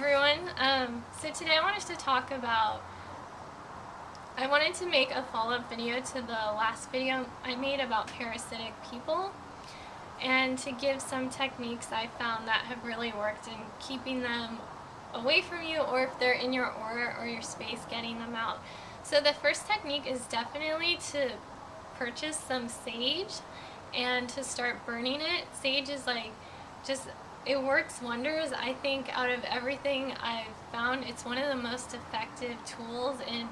everyone. So today I wanted to make a follow-up video to the last video I made about parasitic people, and to give some techniques I found that have really worked in keeping them away from you, or if they're in your aura or your space, getting them out. So the first technique is definitely to purchase some sage and to start burning it. Sage is it works wonders. I think out of everything I've found, it's one of the most effective tools in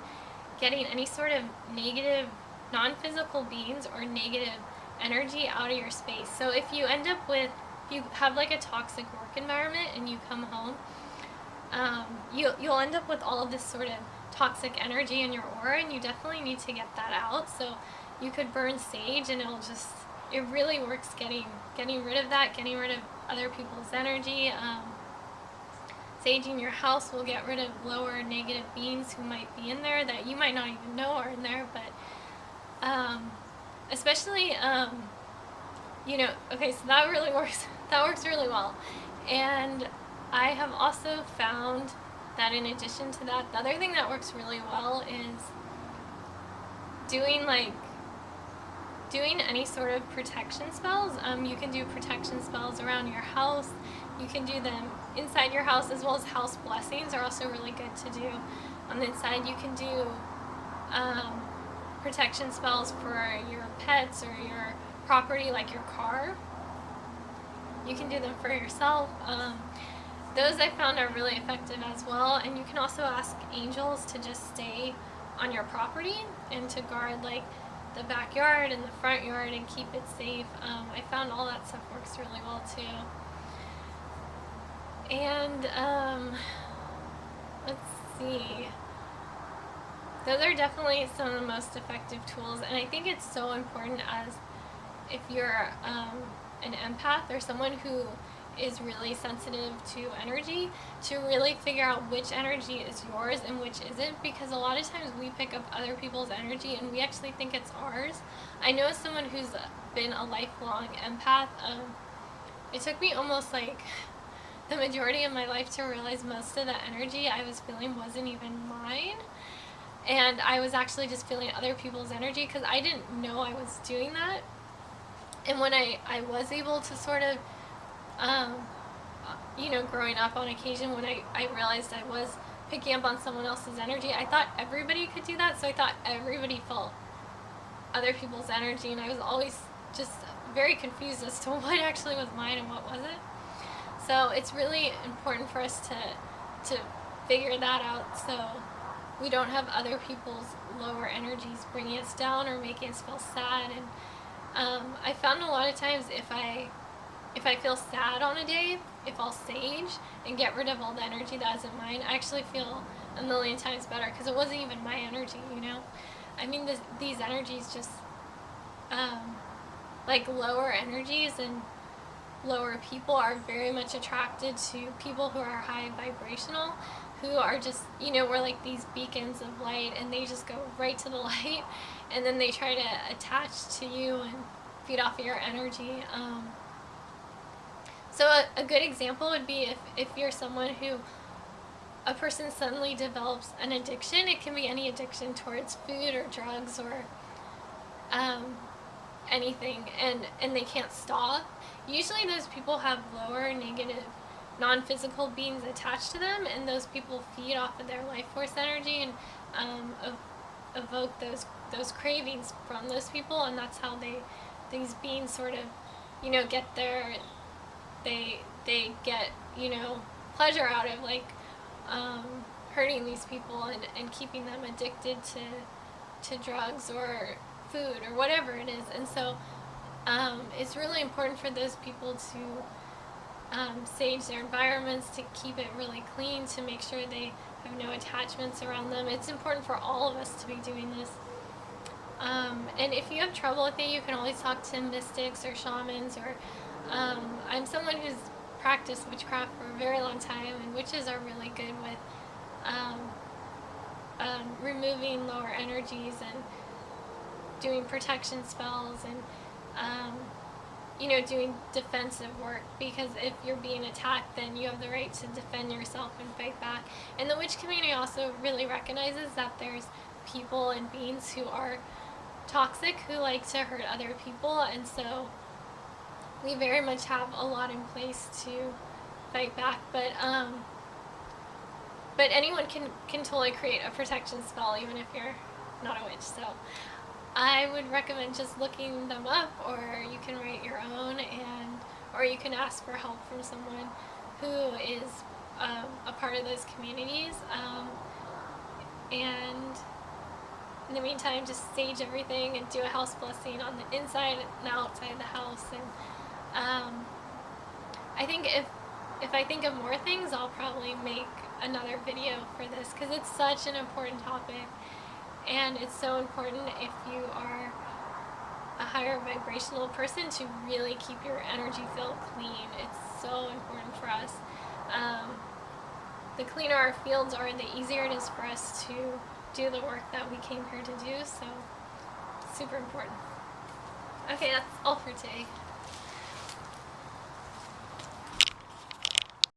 getting any sort of negative, non-physical beings or negative energy out of your space. So if you have like a toxic work environment and you come home, you'll end up with all of this sort of toxic energy in your aura, and you definitely need to get that out. So you could burn sage, and it really works getting rid of that, getting rid of other people's energy. Saging your house will get rid of lower negative beings who might be in there that you might not even know are in there, but especially, okay, so that really works. That works really well. And I have also found that in addition to that, the other thing that works really well is doing any sort of protection spells. You can do protection spells around your house. You can do them inside your house, as well as house blessings are also really good to do on the inside. You can do protection spells for your pets or your property, like your car. You can do them for yourself. Those I found are really effective as well. And you can also ask angels to just stay on your property and to guard like the backyard and the front yard and keep it safe. I found all that stuff works really well too. And let's see. Those are definitely some of the most effective tools, and I think it's so important, as if you're an empath or someone who is really sensitive to energy, to really figure out which energy is yours and which isn't, because a lot of times we pick up other people's energy and we actually think it's ours. I know as someone who's been a lifelong empath, it took me almost like the majority of my life to realize most of the energy I was feeling wasn't even mine, and I was actually just feeling other people's energy because I didn't know I was doing that. And when I was able to sort of growing up on occasion, when I realized I was picking up on someone else's energy, I thought everybody could do that, so I thought everybody felt other people's energy, and I was always just very confused as to what actually was mine and what wasn't. So it's really important for us to figure that out, so we don't have other people's lower energies bringing us down or making us feel sad. And I found a lot of times if I feel sad on a day, if I'll sage and get rid of all the energy that isn't mine, I actually feel a million times better, because it wasn't even my energy, I mean, these energies just, like lower energies and lower people are very much attracted to people who are high vibrational, who are just, we're like these beacons of light, and they just go right to the light, and then they try to attach to you and feed off of your energy. So a good example would be if you're someone who, a person suddenly develops an addiction. It can be any addiction towards food or drugs or anything, and they can't stop. Usually those people have lower negative non-physical beings attached to them, and those people feed off of their life force energy and evoke those cravings from those people, and that's how these beings sort of get their they get pleasure out of hurting these people and keeping them addicted to drugs or food or whatever it is. And so it's really important for those people to sage their environments, to keep it really clean, to make sure they have no attachments around them. It's important for all of us to be doing this. And if you have trouble with it, you can always talk to mystics or shamans, or I'm someone who's practiced witchcraft for a very long time, and witches are really good with removing lower energies and doing protection spells, and you know, doing defensive work, because if you're being attacked, then you have the right to defend yourself and fight back. And the witch community also really recognizes that there's people and beings who are toxic, who like to hurt other people, and so we very much have a lot in place to fight back. But anyone can totally create a protection spell, even if you're not a witch. So I would recommend just looking them up, or you can write your own, or you can ask for help from someone who is a part of those communities. And in the meantime, just sage everything and do a house blessing on the inside and outside the house. And I think if I think of more things, I'll probably make another video for this, because it's such an important topic, and it's so important if you are a higher vibrational person to really keep your energy field clean. It's so important for us. The cleaner our fields are, the easier it is for us to do the work that we came here to do, so super important. Okay, that's all for today.